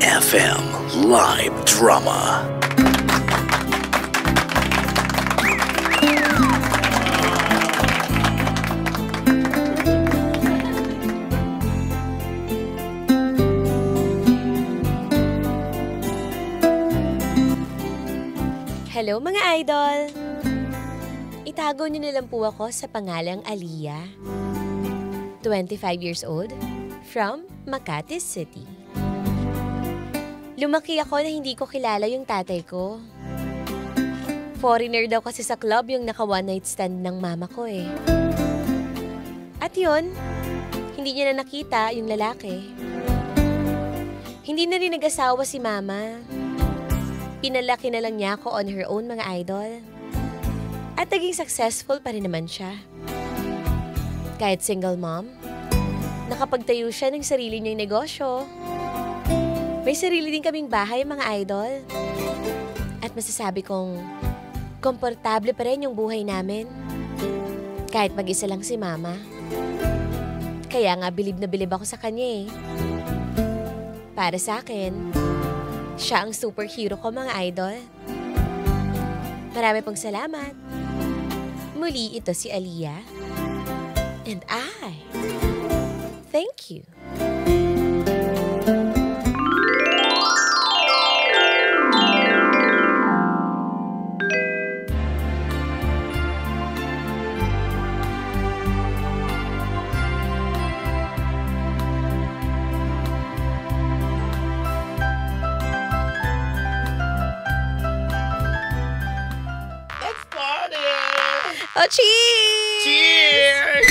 FM Live Drama. Hello mga idol! Itago niyo na lang po ako sa pangalang Aliyah. 25 years old, from Makati City. Lumaki ako na hindi ko kilala yung tatay ko. Foreigner daw kasi sa club yung naka one night stand ng mama ko eh. At yun, hindi niya na nakita yung lalaki. Hindi na rin nag-asawa si mama. Pinalaki na lang niya ako on her own mga idol. At naging successful pa rin naman siya. Kahit single mom, nakapagtayo siya ng sarili niyang negosyo. May sarili din kaming bahay mga idol. At masasabi kong komportable pa rin yung buhay namin. Kahit mag-isa lang si mama. Kaya nga bilib na bilib ako sa kanya eh. Para sa akin, siya ang superhero ko mga idol. Marami pong salamat. Muli ito si Aliyah. And I thank you. Oh, cheers! Cheers!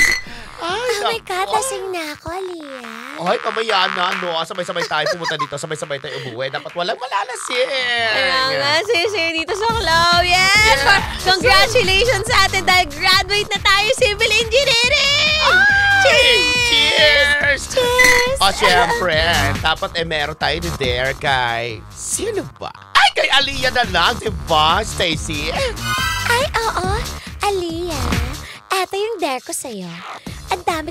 Ay, Oh my God, lasing na ako, Aliyah. Ay, pabayaan na, no? Sabay-sabay tayo pumunta dito, sabay-sabay tayo umuwi. Dapat walang malalasing. Kaya nga, sisi dito sa Klaw. Yes! Yeah. Congratulations sa atin dahil graduate na tayo civil engineering! Cheers! Cheers! Cheers! O, syempre, dapat meron tayo ni Dare kay... Sino ba? Ay, kay Aliyah na lang, di ba, Stacy? Ay, oo. Aliyah, eto yung dare ko sa'yo. Ang dami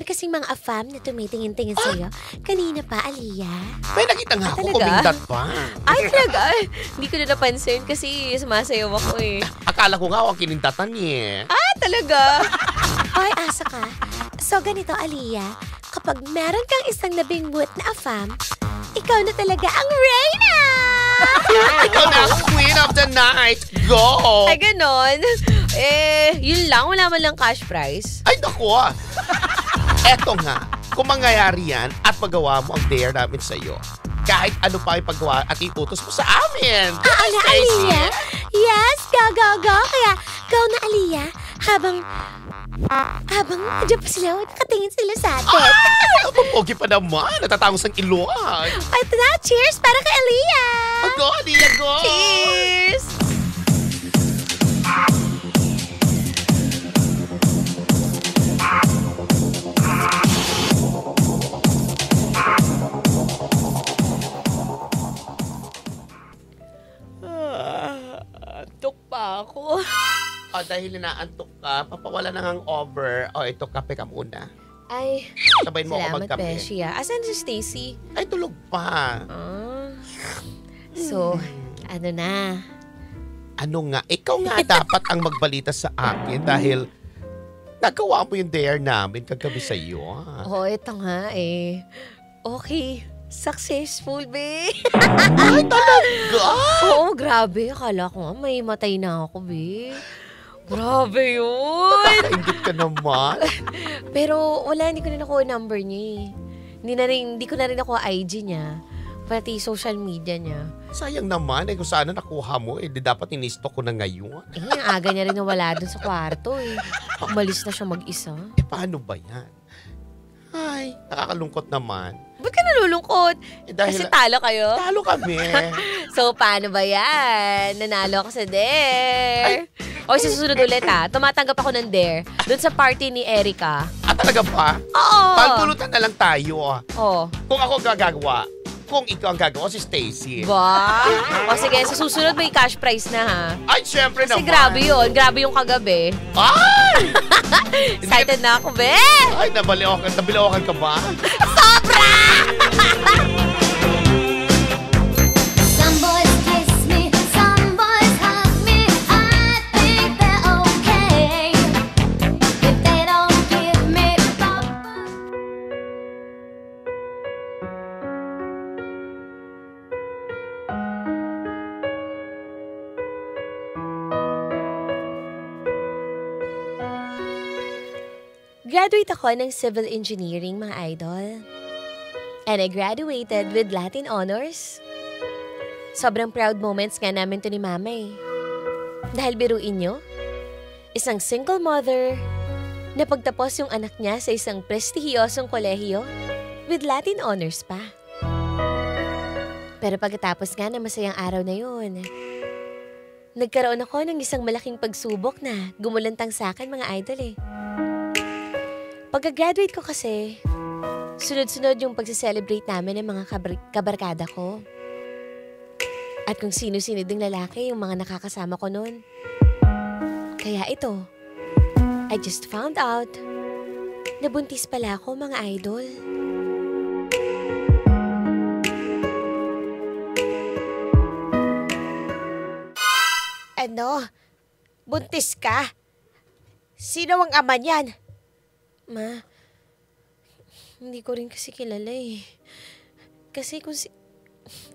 kasing mga afam na tumitingin-tingin sa'yo. Kanina pa, Aliyah. May nakita nga ako, Talaga? kumindat pa. Ay, talaga? Hindi ko na napansin kasi sumasayaw ako eh. Akala ko nga ako ang kinintatan niya. Ah, talaga? Ay, asa ka. So, ganito, Aliyah. Kapag meron kang isang nabingwit na afam, ikaw na talaga ang reyna! Ikaw na ang queen of the night. Go! Ay, ganon. Yun lang. Wala man lang cash prize. Ay, naku ah. Eto nga, kung mangyayari yan at magawa mo ang dare namin sa'yo, kahit ano pa yung paggawa at iutos mo sa amin. Ano, Aliyah? Yes, go. Kaya, go na, Aliyah. Habang nandiyan pa sila, nakatingin sila sa atin. Ay, mapogi pa naman. Natatangos ang iluan. Ito na, cheers para kay Aliyah. Go, Aliyah, go! Cheers! Antok pa ako. O, dahil inaantok ka, papawala na ng over. O, ito, kape ka muna. Ay, Sabayin mo ako salamat, magkape. Beshi. Asan si Stacy? Ay, tulog pa. So, ano na? Ano nga? Ikaw nga dapat ang magbalita sa akin dahil nagawa mo yung dare namin kagabi sa iyo. Oo, ito nga eh. Okay, successful, be. Ay, talaga? Oo, grabe. Akala ko nga may matay na ako, be. Grabe yun. Nakakaingit ka naman. Pero wala, hindi ko na nakuha number niya eh. Hindi ko na rin nakuha IG niya. Pati social media niya. Sayang naman kung sana nakuha mo di dapat in-stock ko na ngayon. Ang aga niya rin nawala dun sa kwarto eh. Umalis na siya mag-isa. Paano ba yan? Ay, nakakalungkot naman. Ba't ka nalulungkot? Dahil Kasi talo kayo? talo kami. So, paano ba yan? Nanalo ako sa dare. O, susunod ulit ha. Tumatanggap ako ng dare. Doon sa party ni Erica. Talaga ba? Oo. Pagpulutan na lang tayo. Oo. Kung ako gagawa, kung ikaw ang gagawa, si Stacy. Ba? O sige, sa susunod may cash prize na ha. Ay, syempre Kasi naman. grabe yun. Grabe yung kagabi. Ay! Excited na ako, be! Ay, nabilawakan ka ba? Sobra! Nag-graduate ako ng civil engineering, mga idol. And I graduated with Latin honors. Sobrang proud moments nga namin to ni Mama eh. Dahil biruin nyo, isang single mother na pagtapos yung anak niya sa isang prestihiyosong kolehiyo with Latin honors pa. Pero pagkatapos nga na masayang araw na yun, nagkaroon ako ng isang malaking pagsubok na gumulantang sa akin, mga idol eh. Pagka-graduate ko kasi, sunod-sunod yung pagse-celebrate namin ng mga kabarkada ko. At kung sino-sino ding lalaki yung mga nakakasama ko noon. Kaya ito, I just found out na buntis pala ako, mga idol. Ano? Buntis ka? Sino ang ama niyan? Ma, hindi ko rin kasi kilala eh. Kasi kung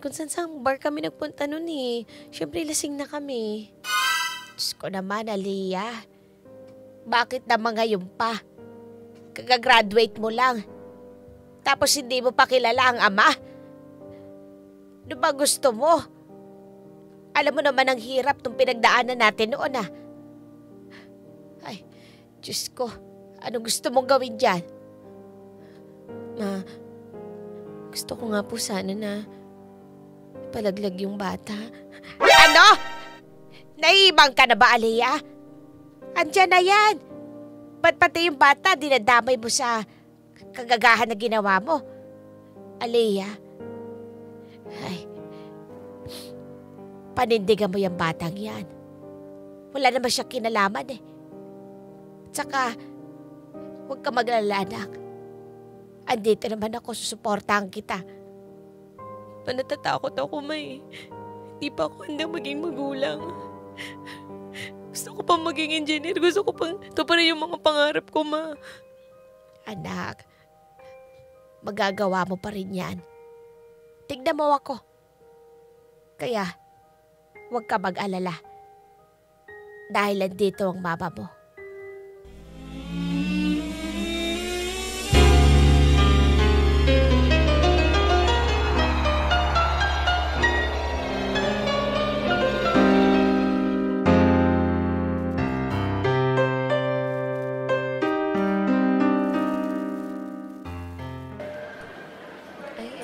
saan bar kami nagpunta nun eh. Siyempre lasing na kami. Diyos ko naman, Aliyah. Bakit naman ngayon pa? Kagagraduate mo lang. Tapos hindi mo pa kilala ang ama? Ano ba gusto mo? Alam mo naman ang hirap nung pinagdaanan natin noon ah. Ay, Diyos ko. Ano gusto mong gawin dyan? Ma, gusto ko nga po sana na palaglag yung bata. Ano? Naibang ka na ba, Aliyah? Andyan na yan. Ba't pati yung bata dinadamay mo sa kagagahan na ginawa mo? Aliyah. Ay. Panindigan mo yung batang yan. Wala naman siya kinalaman eh. Tsaka, huwag ka maglala, anak. Andito naman ako, susuportahan kita. Natatakot ako, May. Di pa ako handa maging magulang. Gusto ko pa maging engineer. Gusto ko pa tuparin yung mga pangarap ko, Ma. Anak, magagawa mo pa rin yan. Tignan mo ako. Kaya, huwag ka mag-alala. Dahil nandito ang mama mo.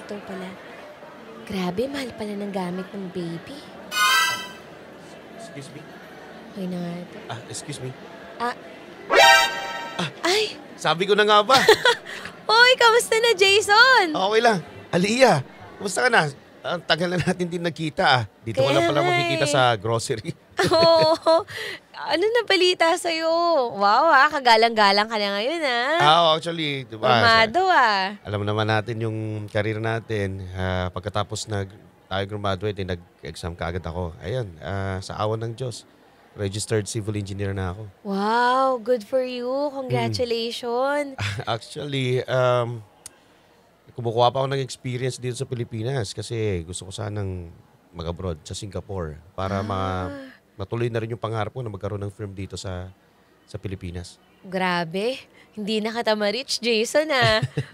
Ito pala. Grabe, mahal pala ng gamit ng baby. Excuse me? Okay na nga ito. Excuse me? Ay! Sabi ko na nga ba? Hoy, kamusta na, Jason? Okay lang. Aliyah, kumusta ka na? Ang tagal na natin din nagkita Dito ko Kaya lang pala nga makikita eh. sa grocery. Oo. Ano na balita sa'yo? Wow, kagalang-galang ka na ngayon, Actually, diba? Formado, Alam naman natin yung career natin. Pagkatapos tayo graduate, nag-exam kaagad ako. Ayun, sa awan ng Diyos, registered civil engineer na ako. Wow, good for you. Congratulations. Actually, kumukuha pa ako ng experience dito sa Pilipinas kasi gusto ko sanang mag-abroad sa Singapore para matuloy na rin yung pangarap ko na magkaroon ng firm dito sa Pilipinas. Grabe. Hindi na kita ma-reach, Jason,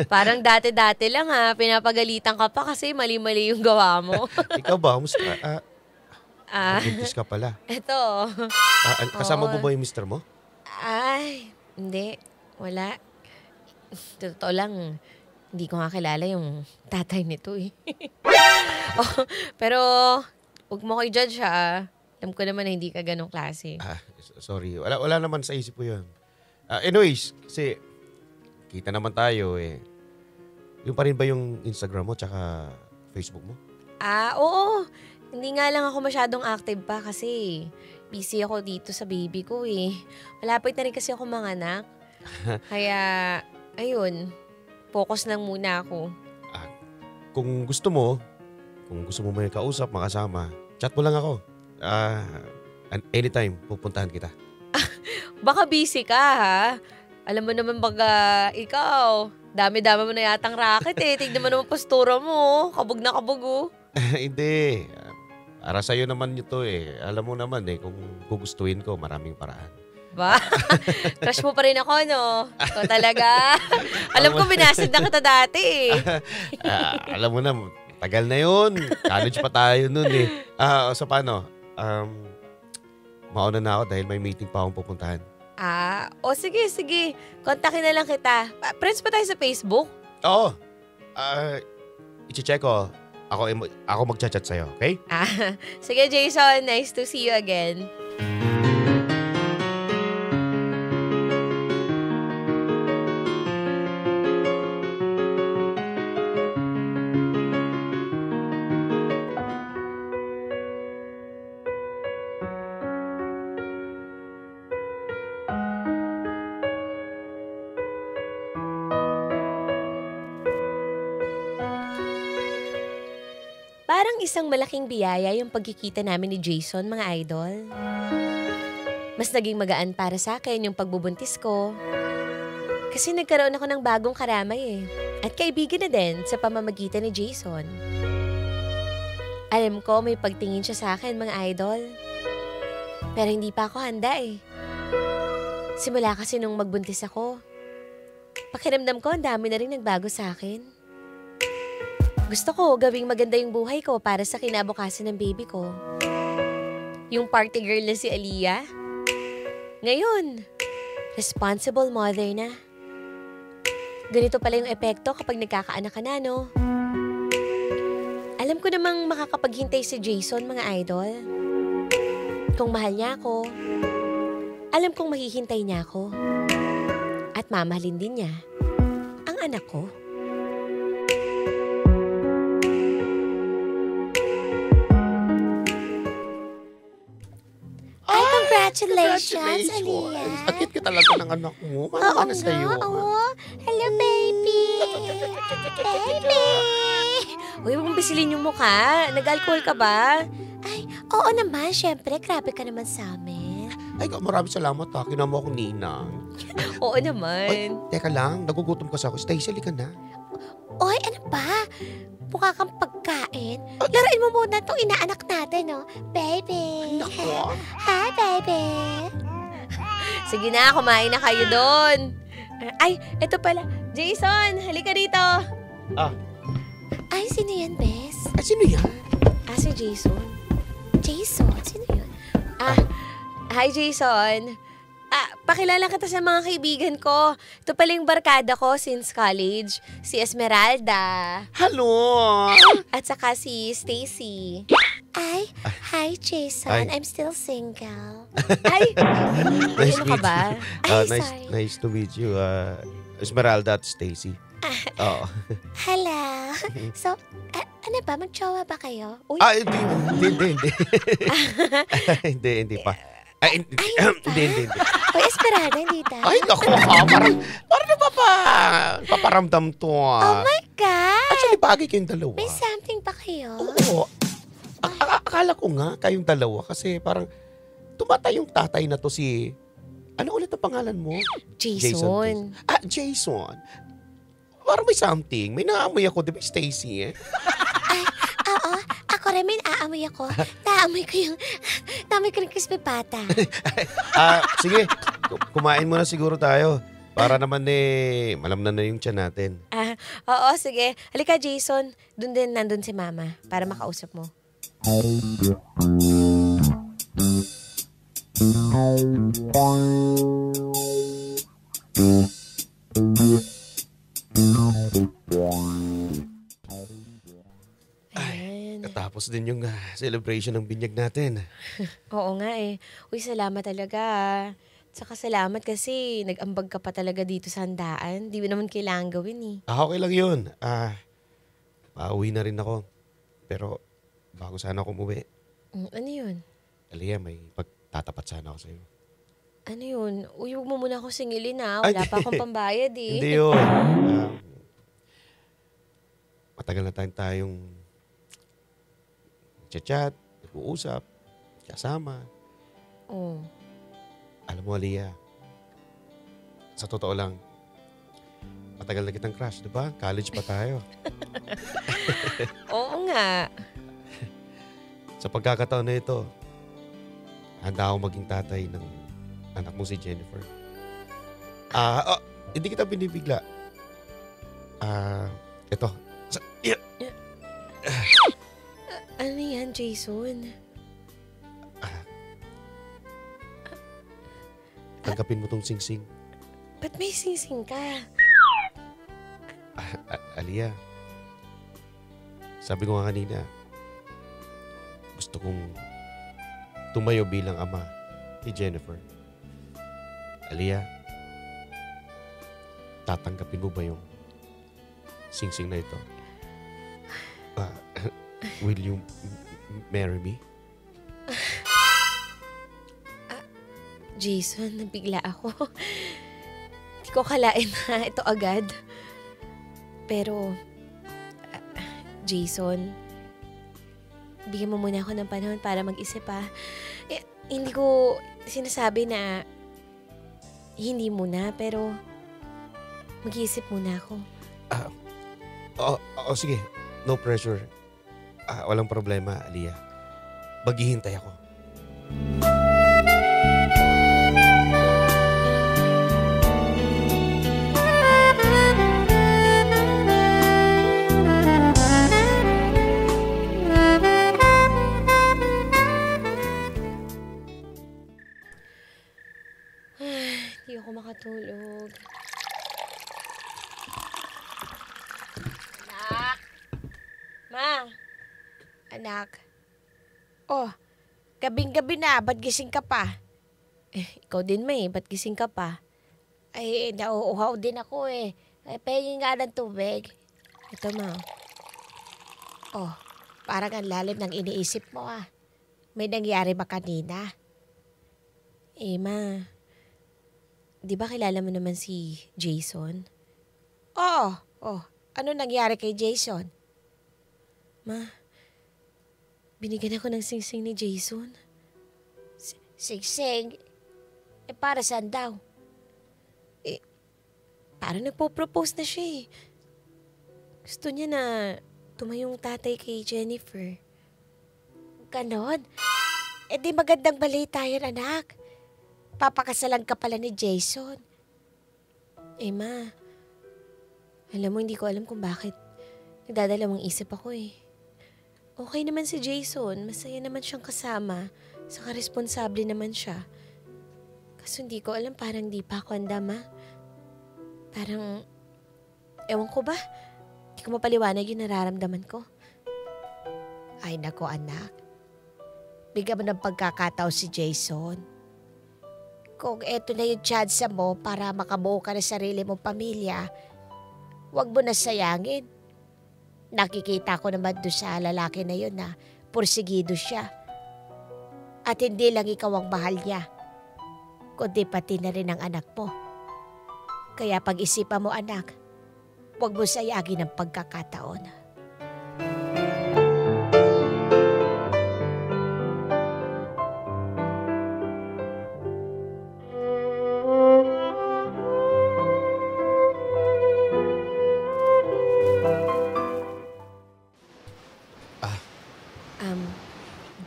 Parang dati-dati lang, Pinapagalitan ka pa kasi mali-mali yung gawa mo. Ikaw ba? Musta? Buntis ka pala. Eto. Kasama Oo. mo ba yung mister mo? Ay, hindi. Wala. Totoo lang, hindi ko nga kilala yung tatay nito eh. Pero, huwag mo ko i-judge Alam ko naman na hindi ka ganong klase. Sorry. Wala naman sa isip ko yun. Anyways, kasi kita naman tayo eh. Yung pa rin ba yung Instagram mo tsaka Facebook mo? Oo. Hindi nga lang ako masyadong active pa kasi busy ako dito sa baby ko eh. Malapit na rin kasi ako manganak. Kaya, ayun, focus lang muna ako. Kung gusto mo may kausap, makasama, chat mo lang ako. Anytime, pupuntahan kita. Baka busy ka, Alam mo naman baga ikaw, dami-dami mo na yatang racket eh. Tignan mo naman postura mo, kabog na kabog Hindi. Para sa'yo naman ito eh. Alam mo naman eh, kung gugustuhin ko, maraming paraan. Ba? Crush mo pa rin ako, no? Ikaw talaga. Alam ko, binasad na kita dati eh. Alam mo na, tagal na yun. College pa tayo nun eh. So paano? Mauna na ako dahil may meeting pa akong pupuntahan. Sige. Kontakin na lang kita. Friends pa tayo sa Facebook? Oo. I-check ko. Ako mag-chat sa'yo, okay? Sige Jason, nice to see you again. Parang isang malaking biyaya yung pagkikita namin ni Jason, mga idol. Mas naging magaan para sa akin yung pagbubuntis ko. Kasi nagkaroon ako ng bagong karamay eh. At kaibigan na din sa pamamagitan ni Jason. Alam ko may pagtingin siya sa akin, mga idol. Pero hindi pa ako handa eh. Simula kasi nung magbuntis ako, pakiramdam ko ang dami na rin nagbago sa akin. Gusto ko gawing maganda yung buhay ko para sa kinabukasan ng baby ko. Yung party girl na si Aliyah. Ngayon, responsible mother na. Ganito pala yung epekto kapag nagkakaanak ka na, no? Alam ko namang makakapaghintay si Jason, mga idol. Kung mahal niya ako, alam kong mahihintay niya ako. At mamahalin din niya ang anak ko. Congratulations, Aliyah. Sakit ka talaga ng anak mo. Mama na sa'yo. Hello, baby. Baby. Uy, huwag mong bisilin yung mukha. Nag-alcohol ka ba? Ay, oo naman. Siyempre, grabe ka naman sa amin. Ay, maraming salamat ha. Kinama akong ninang. Oo naman. Ay, teka lang. Nagugutom kasi ako. Stacy, halika na. Oy, ano ba? Mukha kang pagkain. Laruin mo muna itong inaanak natin, no? Baby. Nako. Hi, baby. Sige na, kumain na kayo doon. Ay, eto pala. Jason, halika dito. Ay, sino yan, Bes? Ay, sino yan? Si Jason. Jason? Sino yun? Hi Jason. Pakilala kita sa mga kaibigan ko. Ito pala yung barkada ko since college. Si Esmeralda. Hello! At saka si Stacy. Ay, hi, Jason. Ay. I'm still single. Ay! Nice Ano ka meet ba? Ay, nice, sorry. nice to meet you. Esmeralda at Stacy. Oo. Hello. So, ano ba? Mag-jowa ba kayo? Uy, Hindi. Hindi pa. Hindi. Uy, Esperada, hindi tayo. Ay, naku ha. Parang paparamdam to Oh my God! Actually, bagay kayong dalawa. May something ba kayo? Oo. Akala ko nga kayong dalawa kasi parang tumatay yung tatay na to si... Ano ulit ang pangalan mo? Jason. Jason. Parang may something. May naamoy ako, di ba, Stacy eh? Ay, oo. Ako rin, aamoy ako. Naamoy ko yung crispy pata. Sige, kumain muna siguro tayo. Para naman malamnan na yung tiyan natin. Oo, sige. Halika Jason. Nandun si Mama para makausap mo. Tapos din yung celebration ng binyag natin. Oo nga eh. Uy, salamat talaga. Saka salamat kasi nag-ambag ka pa talaga dito sa handaan. Di mo naman kailangan gawin eh. Okay lang yun. Pauwi na rin ako. Pero bago sana ako umuwi. Ano yun? Aliyah, may pagtatapat sana ako sa'yo. Ano yun? Uy, huwag mo muna ako singilin ha. Wala pa akong pambayad eh. Hindi yun. Matagal na tayong chat, nag-uusap, kasama. Oo. Alam mo, Aliyah, sa totoo lang, matagal na kitang crush, di ba? College pa tayo. Oo nga. Sa pagkakataon na ito, handa ako maging tatay ng anak mo si Jennifer. Hindi kita binibigla. Ito. Ano yan, Jason? Tanggapin mo tong singsing. Ba't may singsing ka? Aliyah, sabi ko nga kanina, gusto kong tumayo bilang ama ni Jennifer. Aliyah, tatanggapin mo ba yung singsing na ito? Will you marry me? Jason, nabigla ako. Hindi ko kalain na ito agad. Pero, Jason, bigyan mo muna ako ng panahon para mag-isip ha. Hindi ko sinasabi na hindi muna, pero mag-iisip muna ako. Sige. No pressure. Walang problema, Aliyah. Maghihintay ako. Hindi ako makatulog. Anak! Ma! Anak. Oh, gabing-gabi na. Ba't gising ka pa? Ikaw din, May. Ba't gising ka pa? Ay, nauuhaw din ako eh. Ay, pahingin nga ng tubig. Ito, Ma. Oh, parang ang lalim ng iniisip mo ah. May nangyari ba kanina? Ma. Di ba kilala mo naman si Jason? Oh, ano nangyari kay Jason? Ma, binigyan ako ng singsing ni Jason. Sigsing? Para saan daw? Parang nagpo-propose na siya eh. Gusto niya na tumayong tatay kay Jennifer. Ganon? Di magandang balita yun, anak. Papakasalan ka pala ni Jason. Ma, alam mo, hindi ko alam kung bakit. Nagdadalawang isip ako eh. Okay naman si Jason, masaya naman siyang kasama, saka responsable naman siya. Kaso hindi ko alam, parang di pa ako andam. Parang, ewan ko ba, hindi ko mapaliwanag yung nararamdaman ko. Ay nako anak, bigyan mo ng pagkakataon si Jason. Kung eto na yung chance mo para makabuo ka ng sarili mong pamilya, huwag mo na sayangin. Nakikita ko naman doon sa lalaki na yun na pursigido siya. At hindi lang ikaw ang mahal niya, kundi pati na rin ang anak mo. Kaya pag-isipan mo anak, huwag mo sayangin ang pagkakataon.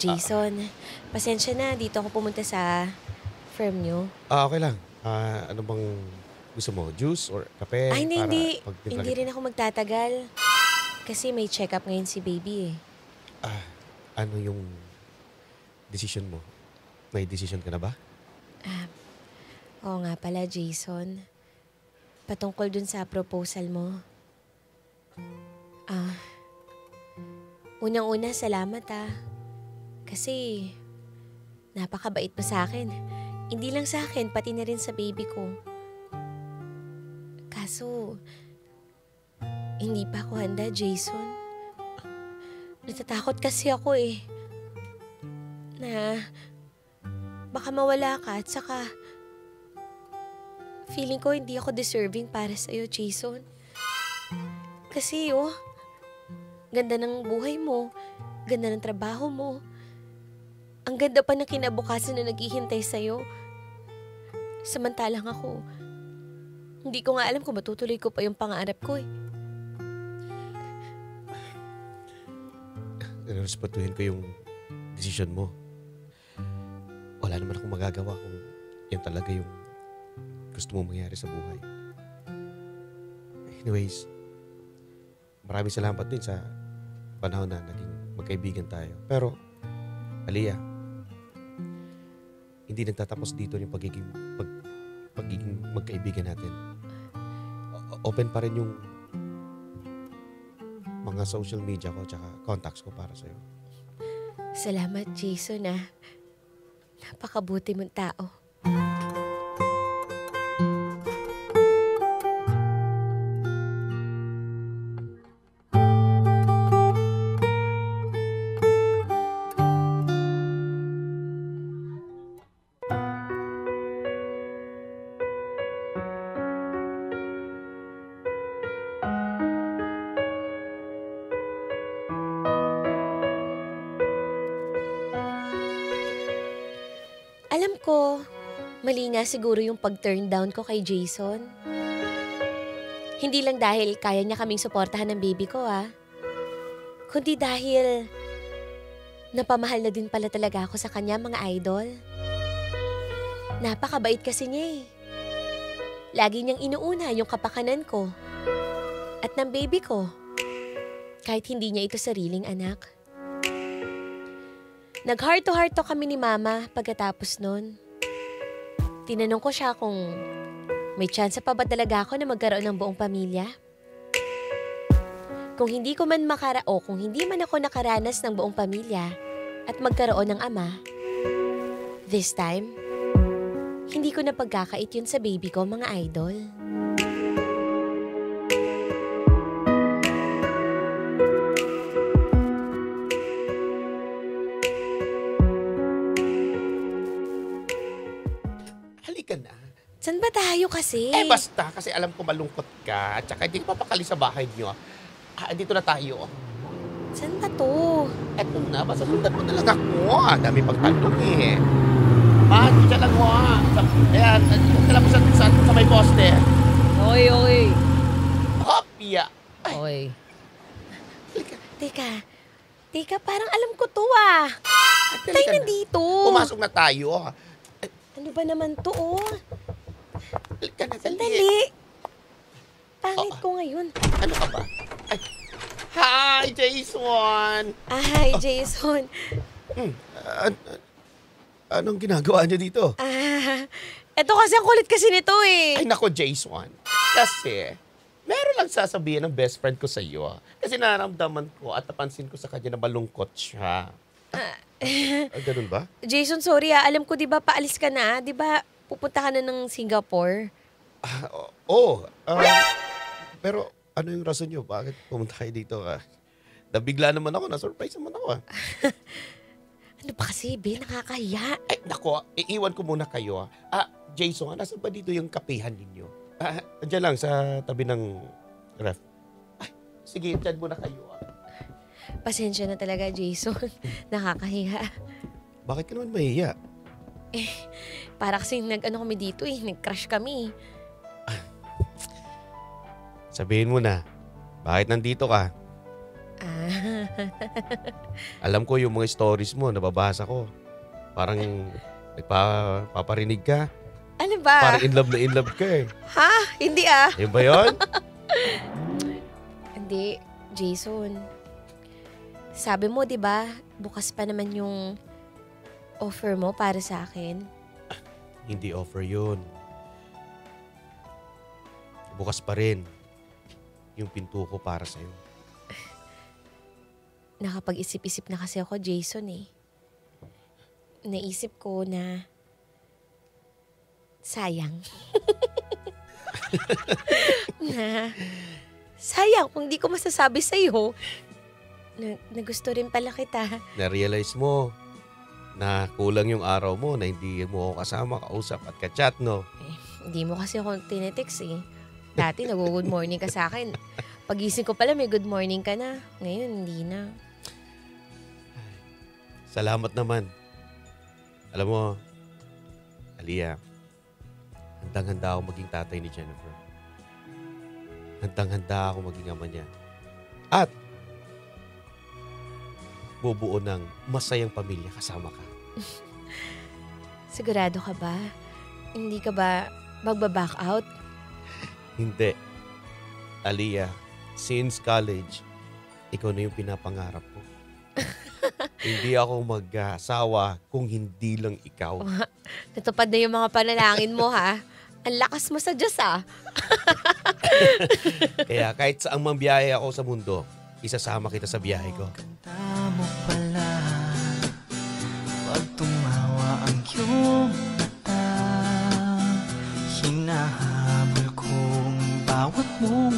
Jason, pasensya na. Dito ako pumunta sa firm nyo. Okay lang. Ano bang gusto mo? Juice or kape? Hindi. Pagtimpla Hindi kita? rin ako magtatagal. Kasi may check-up ngayon si baby eh. Ano yung decision mo? May decision ka na ba? Oo nga pala, Jason. Patungkol dun sa proposal mo. Unang-una, salamat Kasi napakabait mo sa akin. Hindi lang sa akin, pati na rin sa baby ko. Kaso, hindi pa ako handa, Jason. Natatakot kasi ako na baka mawala ka at saka feeling ko hindi ako deserving para sa'yo, Jason. Kasi ganda ng buhay mo, ganda ng trabaho mo. Ang ganda pa ng kinabukasan na naghihintay sa'yo. Samantalang ako, hindi ko nga alam kung matutuloy ko pa yung pangarap ko Respetuhin ko yung decision mo. Wala naman akong magagawa kung yan talaga yung gusto mong mangyari sa buhay. Anyways, maraming salamat din sa panahon na naging magkaibigan tayo. Pero, Aliyah, hindi nagtatapos dito yung pagiging magkaibigan natin. Open pa rin yung mga social media ko tsaka contacts ko para sa'yo. Salamat, Jason, ah. Napakabuti mong tao. Alam ko, mali nga siguro yung pag-turn down ko kay Jason. Hindi lang dahil kaya niya kaming suportahan ng baby ko, kundi dahil napamahal na din pala talaga ako sa kanya, mga idol. Napakabait kasi niya eh. Lagi niyang inuuna yung kapakanan ko at ng baby ko, kahit hindi niya ito sariling anak. Nag-heart to heart to kami ni Mama pagkatapos nun. Tinanong ko siya kung may chance pa ba talaga ako na magkaroon ng buong pamilya. Kung hindi man ako nakaranas ng buong pamilya at magkaroon ng ama, this time, hindi ko na pagkakait yun sa baby ko, mga idol. Halika na. Saan ba tayo kasi? Basta, kasi alam ko malungkot ka at saka hindi ka papakali sa bahay niyo. Dito na tayo. Saan ba to? Eto na, basta sundan mo na lang ako. Dami pagtanong eh. Diyan lang mo Ayan, huwag ka lang mo sa may poste. Oy. Kopya. Oy. Halika. Teka, parang alam ko to Tayo nandito. Pumasok na tayo. Ano ba naman to Halika na, Sandali. Pangit ko ngayon. Ano ka ba? Hi, Jason! Hi, Jason. Anong ginagawa niyo dito? Eto kasi ang kulit kasi nito eh. Ay nako, Jason. Kasi, meron lang sasabihin ng best friend ko sa iyo. Kasi nararamdaman ko at napansin ko sa kanya na malungkot siya. Ganun ba? Jason, sorry alam ko, di ba paalis ka na? Di ba pupunta ka na ng Singapore? Pero ano yung rason niyo? Bakit pumunta kayo dito? Nabigla naman ako, na-surprise naman ako. Ano ba kasi, Be? Nakakahiya. Ay, nako, iiwan ko muna kayo. Jason, nasa ba dito yung kapihan ninyo? Diyan lang, sa tabi ng ref. Sige, dyan muna kayo. Pasensya na talaga, Jason. Nakakahiya. Bakit ka naman mahiya? Para kasi kami dito nag-crush kami. Sabihin mo na, bakit nandito ka? Alam ko yung mga stories mo, nababasa ko. Parang nagpaparinig ka. Ano ba? Parang in love ka eh. Ha? Hindi Yun ba yun? Hindi, Jason. Sabi mo, di ba, bukas pa naman yung offer mo para sa akin. Hindi offer yun. Bukas pa rin yung pinto ko para sa'yo. Nakapag-isip-isip na kasi ako, Jason Naisip ko na sayang. Sayang kung di ko masasabi sa'yo na gusto rin pala kita. Na-realize mo na kulang yung araw mo na hindi mo ako kasama, kausap at ka-chat, no? Hindi mo kasi ako tinetext Dati nag-good morning ka sa akin. Pagising ko pala may good morning ka na. Ngayon hindi na. Salamat naman. Alam mo, Aliyah, handang-handa ako maging tatay ni Jennifer. Handang-handa ako maging ama niya. At bubuo ng masayang pamilya kasama ka. Sigurado ka ba? Hindi ka ba magbaback out? Hindi. Aliyah, since college, ikaw na yung pinapangarap ko. Hindi ako mag-asawa kung hindi lang ikaw. Natupad na yung mga panalangin mo, ha? Ang lakas mo sa Diyos, ha? Kaya kahit saang mang biyahe ako sa mundo, isasama kita sa biyahe ko. Ganda mo pala pag tumawa ang iyong mata. Hinahabol kong bawat mong